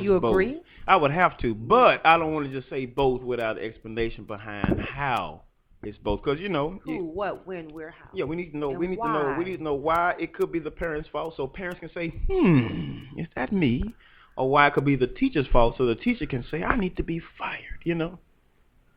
you agree? Both. I would have to, but I don't want to just say both without explanation behind how it's both. Because who, what, when, where, how. Yeah, we need to know. And We need why. to know. We need to know why it could be the parents' fault, so parents can say, is that me? Or why it could be the teacher's fault, so the teacher can say, I need to be fired.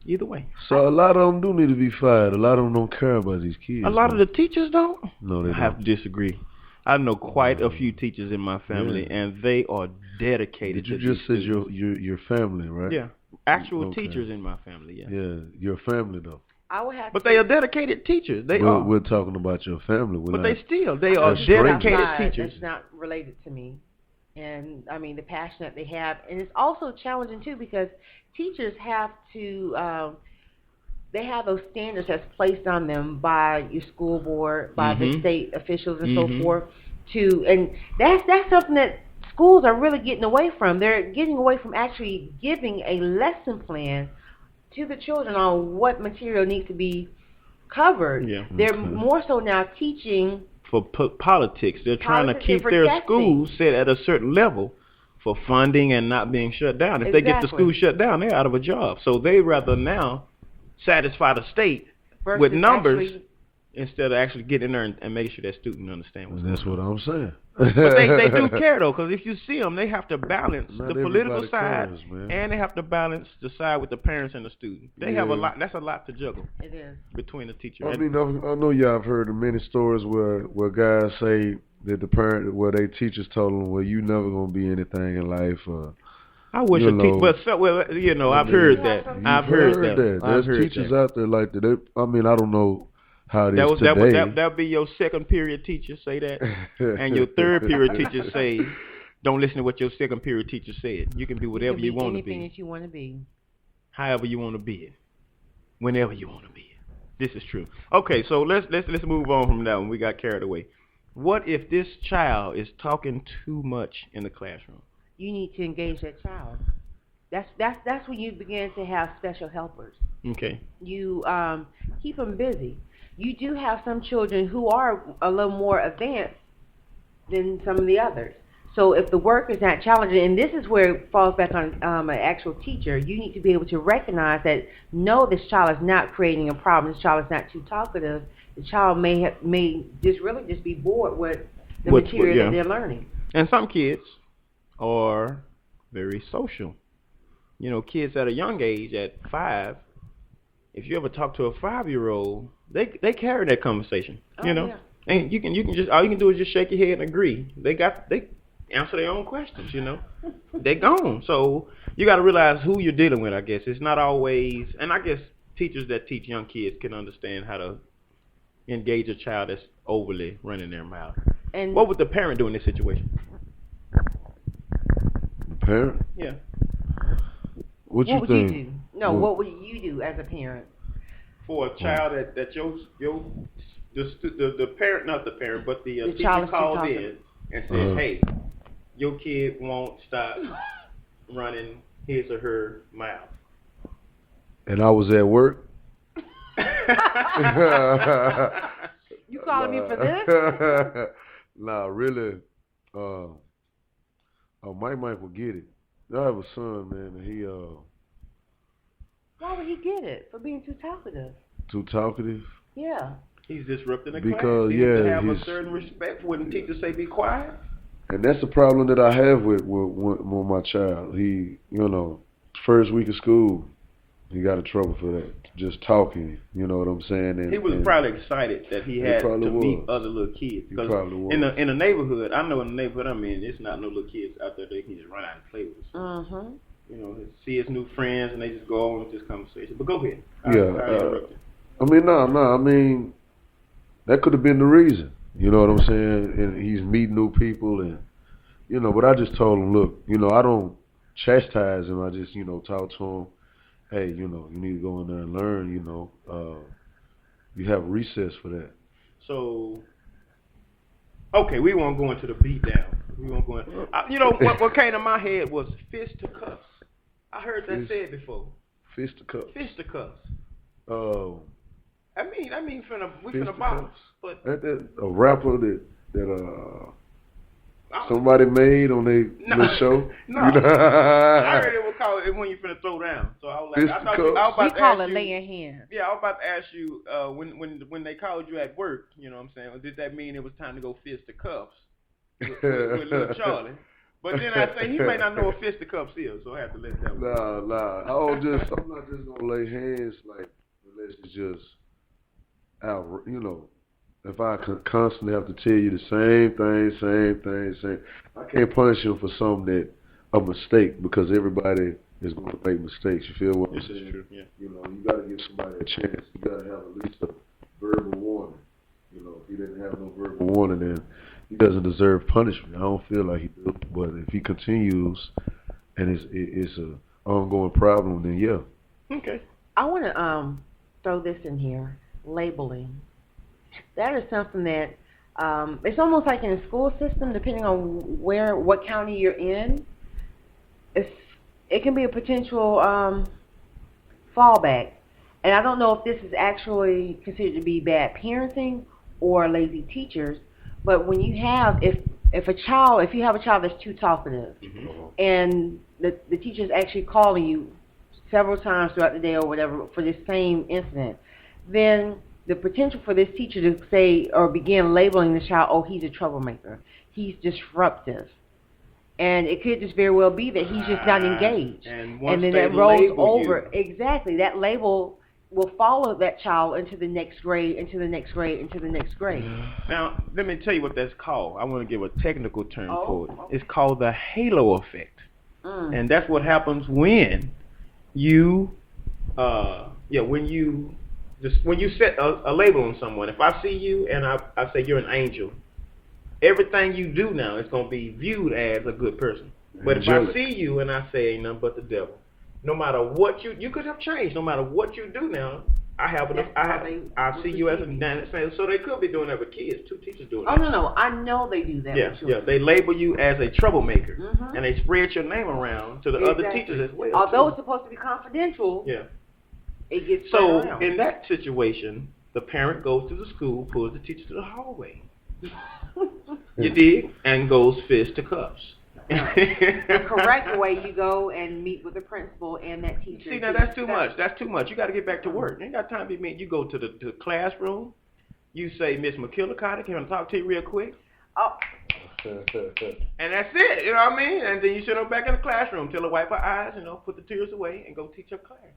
Either way. So a lot of them do need to be fired. A lot of them don't care about these kids. A lot of the teachers don't? No, they don't. I have to disagree. I know quite a few teachers in my family, and they are dedicated. Did you just said your family, right? Yeah, actual teachers in my family. Yeah. Yeah, your family though. I would have. But they are dedicated teachers. They are. We're talking about your family. But they are dedicated teachers. That's not related to me, and I mean the passion that they have, and it's also challenging too because teachers have to. They have those standards that's placed on them by your school board, by the state officials and so forth. And that's something that schools are really getting away from. They're getting away from actually giving a lesson plan to the children on what material needs to be covered. Yeah. They're more so now teaching for politics. They're trying to keep their schools set at a certain level for funding and not being shut down. If they get the school shut down, they're out of a job. So they rather now satisfy the state with numbers instead of actually getting in there and making sure that student understands what's going on. That's what I'm saying. But they do care, though, because if you see them, they have to balance Not the political side cares, and they have to balance the side with the parents and the student. They have a lot. That's a lot to juggle. It is. Between the teacher. I mean, I know y'all have heard of many stories where guys say that the parent, where they teachers told them, well, you never going to be anything in life. I wish a teacher, I've heard that. I've heard that. There's teachers out there like that. I mean, I don't know how it is today. That'll be your second period teacher say that, and your third period teacher say, don't listen to what your second period teacher said. You can be whatever you want to be. Anything that you want to be. However you want to be it. Whenever you want to be it. This is true. Okay, so let's move on from that one. We got carried away. What if this child is talking too much in the classroom? You need to engage that child. That's when you begin to have special helpers. Okay. You keep them busy. You do have some children who are a little more advanced than some of the others. So if the work is not challenging, and this is where it falls back on an actual teacher, you need to be able to recognize that, no, this child is not creating a problem. This child is not too talkative. The child may just be bored with the material that they're learning. And some kids are very social. Kids at a young age, at 5, if you ever talk to a 5-year-old, they carry that conversation. Yeah. And you can just, all you can do is just shake your head and agree. They answer their own questions. They gone. So you got to realize who you're dealing with. I guess it's not always, and I guess teachers that teach young kids can understand how to engage a child that's overly running their mouth. And what would the parent do in this situation? Parent? Yeah. What would you do? No, what would you do as a parent? For a child that the parent, not the parent, but the teacher called in and said, hey, your kid won't stop running his or her mouth. And I was at work? You calling me for this? Nah, really. Mike will get it. I have a son, man, and he Why would he get it? For being too talkative. Too talkative? Yeah. He's disrupting the class. Because He needs to have a certain respect when the teachers say be quiet. And that's the problem that I have with my child. He, first week of school, he got in trouble for that. Just talking, you know what I'm saying? And, he was probably excited that he had to meet other little kids. He probably was. In the neighborhood, I know in the neighborhood I'm in, it's not no little kids out there that can just run out and play with us. See his new friends and they just go on with this conversation. But go ahead. I mean, that could have been the reason. You know what I'm saying? And he's meeting new people and, but I just told him, look, I don't chastise him. I just, talk to him. Hey, you need to go in there and learn, you have recess for that. So, okay, we won't go into the beat down. We won't go in. What came to my head was fist to cuffs. I heard that said before. Fist to cuffs. Fist to cuffs. Oh. I mean, we finna box. But a rapper that somebody made on their show? No. I heard it was called when you finna throw down. So I was like, I was about to call ask it you, laying hands. Yeah, I was about to ask you when they called you at work. You know what I'm saying? Did that mean it was time to go fist to cuffs with little Charlie? But then I say he may not know what fist to cuffs is, so I have to let that one. Nah. I'm not just gonna lay hands like unless it's just out. You know, if I constantly have to tell you the same thing, I can't punish him for something that a mistake because everybody is going to make mistakes. You feel what I'm saying? Yeah. You know, you got to give somebody a chance. You got to have at least a verbal warning. You know, if he didn't have no verbal warning, then he doesn't deserve punishment. I don't feel like he do, but if he continues and it's a ongoing problem, then yeah. Okay. I want to throw this in here, labeling. That is something that it's almost like in the school system, depending on what county you're in, it can be a potential fallback. And I don't know if this is actually considered to be bad parenting or lazy teachers, but when you have, if you have a child that's too talkative, and the teacher is actually calling you several times throughout the day or whatever for this same incident, then the potential for this teacher to say or begin labeling the child, oh, he's a troublemaker, he's disruptive. And it could just very well be that he's just not engaged. And then that rolls over. Exactly. That label will follow that child into the next grade, into the next grade, into the next grade. Now, let me tell you what that's called. I want to give a technical term for it. Okay. It's called the halo effect. And that's what happens when you set a label on someone. If I see you and I say you're an angel, everything you do now is going to be viewed as a good person. But if I see you and I say ain't nothing but the devil, no matter what you could have changed. No matter what you do now, I see you as a so they could be doing that with kids. Two teachers doing that. Oh no, I know they do that. Yeah. They label you as a troublemaker, and they spread your name around to the other teachers as well. Although it's supposed to be confidential. Yeah. It gets spread around. In that situation, the parent goes to the school, pulls the teacher to the hallway. You dig? And goes fist to cuffs. The correct way, you go and meet with the principal and that teacher. See, now that's too much. That's too much. You got to get back to work. You ain't got time to be mean. You go to the classroom. You say, Miss McKillicott, can I talk to you real quick? Oh. And that's it. You know what I mean? And then you send her back in the classroom. Tell her wipe her eyes, put the tears away, and go teach her class.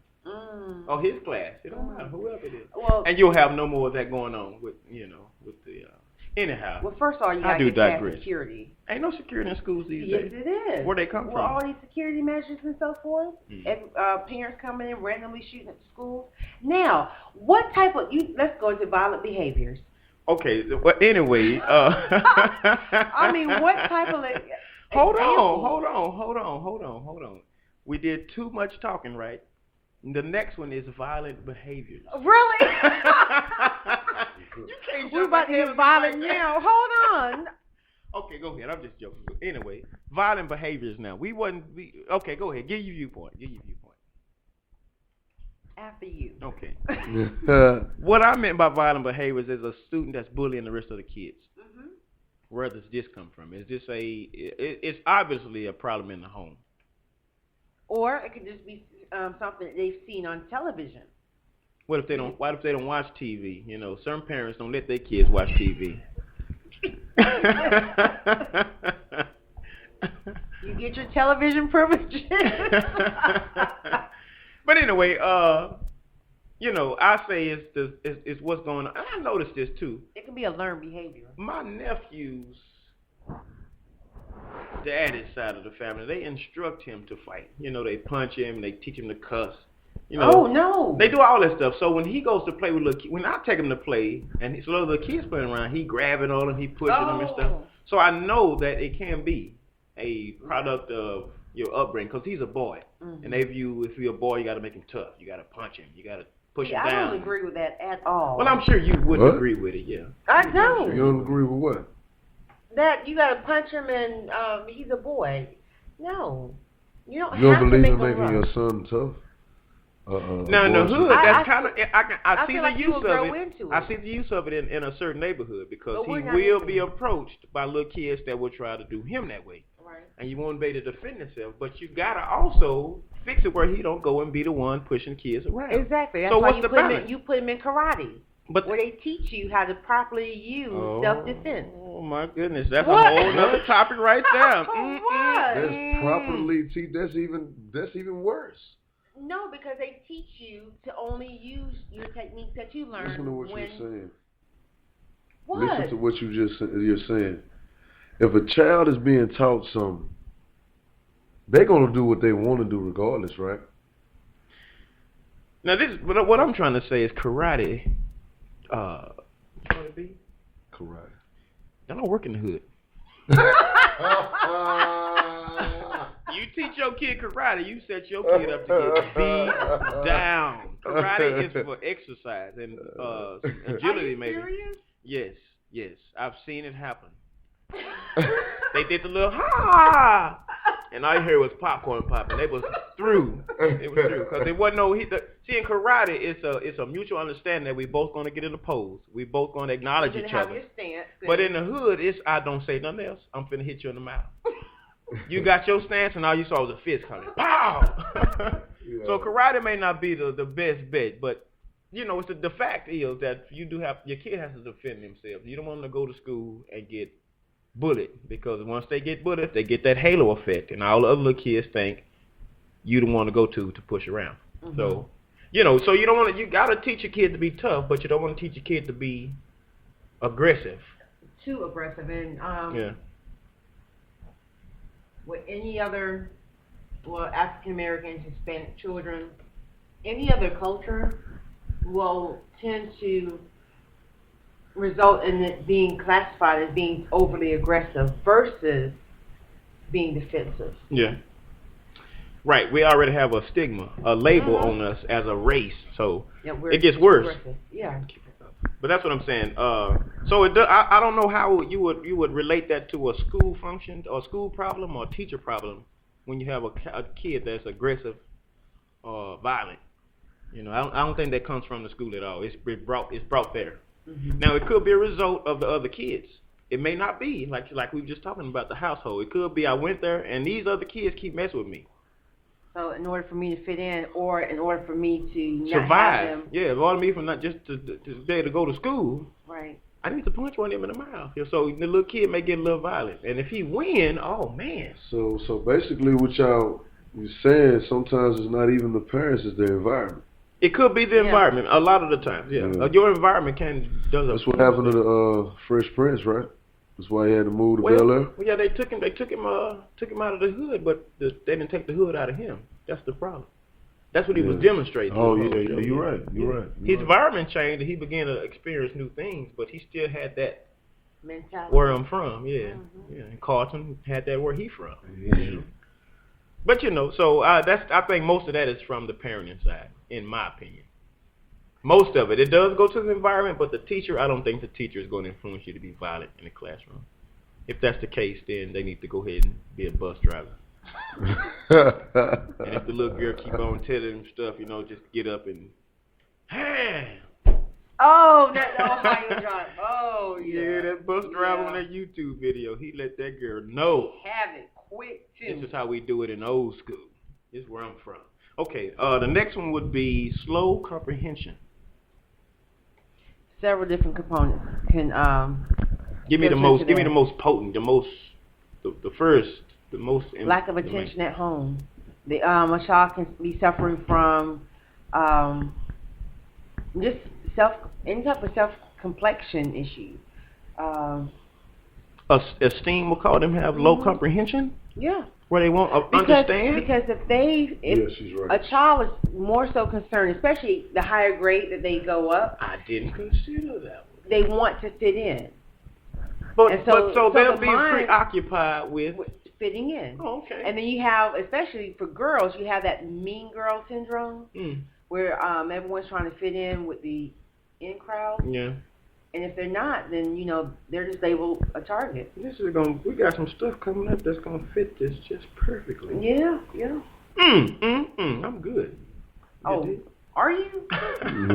Or his class. It don't matter, whoever it is. Well, and you'll have no more of that going on with the. Anyhow. Well, first of all, you got to get past security. Ain't no security in schools these days. Yes, it is. Where they come from? All these security measures and so forth. Parents coming in randomly shooting at schools. Now, what type of let's go into violent behaviors. Okay. Well, anyway. I mean, what type of? Hold on. We did too much talking, right? The next one is violent behaviors. Really? You can't We're about to get violent now. Hold on. Okay, go ahead. I'm just joking. Anyway, violent behaviors now. Okay, go ahead. Give your viewpoint. After you. Okay. What I meant by violent behaviors is a student that's bullying the rest of the kids. Where does this come from? Is this it's obviously a problem in the home. Or it could just be something that they've seen on television. What if they don't watch TV? Some parents don't let their kids watch TV. You get your television privileges. But anyway, I say it's what's going on. And I noticed this too. It can be a learned behavior. My nephews, daddy's side of the family, they instruct him to fight. They punch him, they teach him to cuss. Oh no! They do all that stuff. So when he goes to play with little kids, when I take him to play, and so little kids playing around, he grabbing on them, he pushing them and stuff. So I know that it can be a product of your upbringing, because he's a boy, and they view if you're a boy, you got to make him tough. You got to punch him. You got to push him down. I don't agree with that at all. Well, I'm sure you wouldn't agree with it. Yeah. I don't. You don't agree with what? That you got to punch him and he's a boy. No, you don't. You don't have believe to in make making your son tough? Now in the hood, that's kind of I see feel the like you use will of grow it. into I it. see the use of it in a certain neighborhood because But he we're not will into be it. approached by little kids that will try to do him that way, Right. and you won't be able to defend himself. But you gotta also fix it where he don't go and be the one pushing kids around. Exactly. That's So why what's the balance? you put him in karate, But where they teach you how to properly use self-defense. Oh my goodness, that's What? a whole other topic right there. What? That's properly teach. That's even worse. No, because they teach you to only use your techniques that you learn. Listen to what you're saying. What? Listen to what you're saying. If a child is being taught something, they're gonna do what they want to do regardless, right? Now what I'm trying to say is karate. What would it be? Karate. I don't work in the hood. You teach your kid karate, you set your kid up to get beat down. Karate is for exercise and agility, maybe. Are you serious? Yes, I've seen it happen. They did the little ha, and all you heard was popcorn popping. They was through. It was through because there wasn't no. See, in karate, it's a mutual understanding that we both going to get in the pose. We both going to acknowledge each other. Your stance, but in the hood, it's I don't say nothing else. I'm finna hit you in the mouth. You got your stance, and all you saw was a fist coming. Pow! Yeah. So karate may not be the best bet, but you know, the fact is that you do have your kid has to defend themselves. You don't want them to go to school and get bullied because once they get bullied, they get that halo effect, and all the other little kids think you don't want to go to push around. Mm-hmm. So you know, so you don't want to. You gotta teach your kid to be tough, but you don't want to teach your kid to be aggressive. Too aggressive, and yeah. With any other, African American, Hispanic children, any other culture will tend to result in it being classified as being overly aggressive versus being defensive. Yeah. Right. We already have a stigma, a label on us as a race, so it gets worse. Aggressive. Yeah. But that's what I'm saying. So I don't know how you would relate that to a school function or school problem or teacher problem when you have a kid that's aggressive or violent. You know, I don't think that comes from the school at all. It's brought there. Mm-hmm. Now it could be a result of the other kids. It may not be like we were just talking about the household. It could be I went there and these other kids keep messing with me. So in order for me to fit in, or in order for me to survive, not have them, in order for me from not just to be able to go to school, right? I need to punch one of them in the mouth. So the little kid may get a little violent, and if he win, oh man. So basically, what you're saying, sometimes it's not even the parents, it's their environment. It could be the environment a lot of the times. Yeah, your environment does. That's what happened to the Fresh Prince, right? That's why he had to move to Bel Air. Well, yeah, they took him out of the hood, but they didn't take the hood out of him. That's the problem. That's what he was demonstrating. Oh yeah, you're right. You're right. His environment changed, and he began to experience new things, but he still had that mentality. Where I'm from, yeah. And Carlton had that where he from. Yeah. But you know, so I think most of that is from the parenting side, in my opinion. Most of it. It does go to the environment, but the teacher, I don't think the teacher is going to influence you to be violent in the classroom. If that's the case, then they need to go ahead and be a bus driver. And if the little girl keep on telling him stuff, you know, just get up and, hey! Oh, that Ohio drive. Oh, yeah. Yeah, that bus driver on that YouTube video, he let that girl know. Have it quick, too. This is how we do it in old school. This is where I'm from. Okay, the next one would be slow comprehension. Several different components can give me the most potent, the first lack of attention at home. A child can be suffering from just any type of self-complexion issue. Esteem will call them have low comprehension. Yeah. Where they won't understand. Because if right. A child is more so concerned, especially the higher grade that they go up. I didn't consider that one. They want to fit in. But they'll be preoccupied with fitting in. Oh, okay. And then you have, especially for girls, you have that mean girl syndrome, where everyone's trying to fit in with the in crowd. Yeah. And if they're not, then they're just labeled a target. We got some stuff coming up that's gonna fit this just perfectly. Yeah. I'm good. Oh,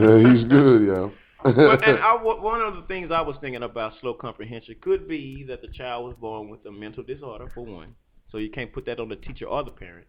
Yeah, he's good, yeah. One of the things I was thinking about slow comprehension could be that the child was born with a mental disorder, for one. So you can't put that on the teacher or the parent.